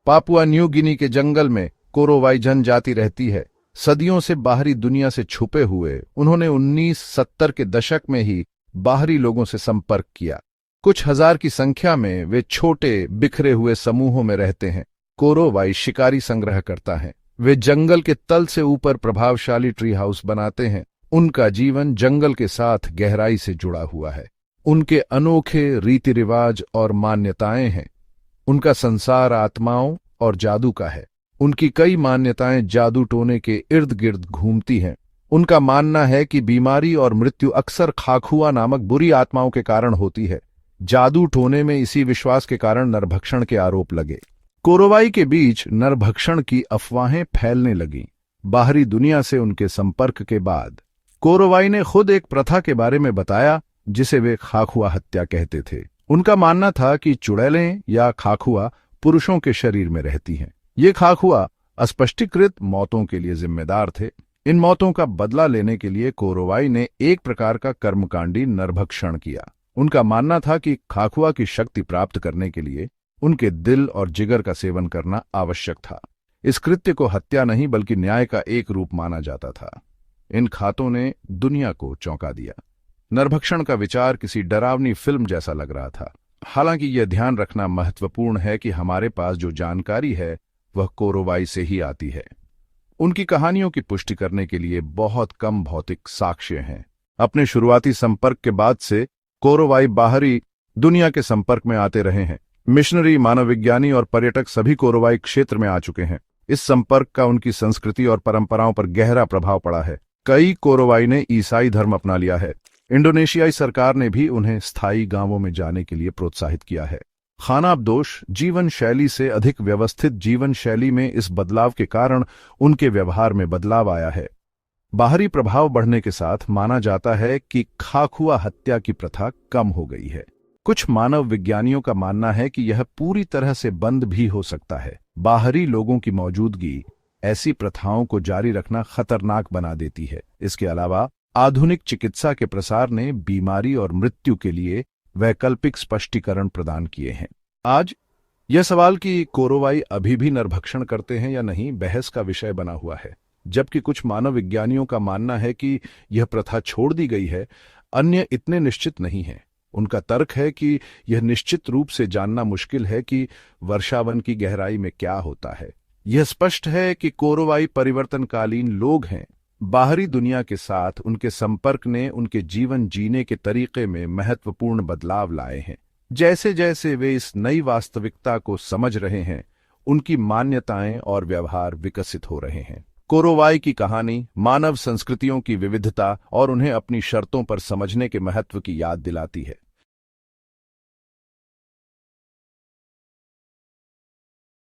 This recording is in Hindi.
पापुआ न्यू गिनी के जंगल में कोरोवाई जनजाति रहती है। सदियों से बाहरी दुनिया से छुपे हुए उन्होंने 1970 के दशक में ही बाहरी लोगों से संपर्क किया। कुछ हजार की संख्या में वे छोटे बिखरे हुए समूहों में रहते हैं। कोरोवाई शिकारी संग्रह करता है। वे जंगल के तल से ऊपर प्रभावशाली ट्री हाउस बनाते हैं। उनका जीवन जंगल के साथ गहराई से जुड़ा हुआ है। उनके अनोखे रीति रिवाज और मान्यताएं हैं। उनका संसार आत्माओं और जादू का है। उनकी कई मान्यताएं जादू टोने के इर्द गिर्द घूमती हैं। उनका मानना है कि बीमारी और मृत्यु अक्सर खाखुआ नामक बुरी आत्माओं के कारण होती है। जादू टोने में इसी विश्वास के कारण नरभक्षण के आरोप लगे। कोरोवाई के बीच नरभक्षण की अफवाहें फैलने लगीं। बाहरी दुनिया से उनके संपर्क के बाद कोरोवाई ने खुद एक प्रथा के बारे में बताया जिसे वे खाखुआ हत्या कहते थे। उनका मानना था कि चुड़ैलें या खाखुआ पुरुषों के शरीर में रहती हैं। ये खाखुआ अस्पष्टीकृत मौतों के लिए जिम्मेदार थे। इन मौतों का बदला लेने के लिए कोरोवाई ने एक प्रकार का कर्मकांडी नरभक्षण किया। उनका मानना था कि खाखुआ की शक्ति प्राप्त करने के लिए उनके दिल और जिगर का सेवन करना आवश्यक था। इस कृत्य को हत्या नहीं बल्कि न्याय का एक रूप माना जाता था। इन खातों ने दुनिया को चौंका दिया। नरभक्षण का विचार किसी डरावनी फिल्म जैसा लग रहा था। हालांकि यह ध्यान रखना महत्वपूर्ण है कि हमारे पास जो जानकारी है वह कोरोवाई से ही आती है। उनकी कहानियों की पुष्टि करने के लिए बहुत कम भौतिक साक्ष्य हैं। अपने शुरुआती संपर्क के बाद से कोरोवाई बाहरी दुनिया के संपर्क में आते रहे हैं। मिशनरी, मानव विज्ञानी और पर्यटक सभी कोरोवाई क्षेत्र में आ चुके हैं। इस संपर्क का उनकी संस्कृति और परंपराओं पर गहरा प्रभाव पड़ा है। कई कोरोवाई ने ईसाई धर्म अपना लिया है। इंडोनेशियाई सरकार ने भी उन्हें स्थायी गांवों में जाने के लिए प्रोत्साहित किया है। खानाबदोश जीवन शैली से अधिक व्यवस्थित जीवन शैली में इस बदलाव के कारण उनके व्यवहार में बदलाव आया है। बाहरी प्रभाव बढ़ने के साथ माना जाता है कि खाखुआ हत्या की प्रथा कम हो गई है। कुछ मानव विज्ञानियों का मानना है कि यह पूरी तरह से बंद भी हो सकता है। बाहरी लोगों की मौजूदगी ऐसी प्रथाओं को जारी रखना खतरनाक बना देती है। इसके अलावा आधुनिक चिकित्सा के प्रसार ने बीमारी और मृत्यु के लिए वैकल्पिक स्पष्टीकरण प्रदान किए हैं। आज यह सवाल कि कोरोवाई अभी भी नरभक्षण करते हैं या नहीं बहस का विषय बना हुआ है। जबकि कुछ मानव विज्ञानियों का मानना है कि यह प्रथा छोड़ दी गई है, अन्य इतने निश्चित नहीं हैं। उनका तर्क है कि यह निश्चित रूप से जानना मुश्किल है कि वर्षावन की गहराई में क्या होता है। यह स्पष्ट है कि कोरोवाई परिवर्तनकालीन लोग हैं। बाहरी दुनिया के साथ उनके संपर्क ने उनके जीवन जीने के तरीके में महत्वपूर्ण बदलाव लाए हैं। जैसे जैसे वे इस नई वास्तविकता को समझ रहे हैं, उनकी मान्यताएं और व्यवहार विकसित हो रहे हैं। कोरोवाई की कहानी मानव संस्कृतियों की विविधता और उन्हें अपनी शर्तों पर समझने के महत्व की याद दिलाती है।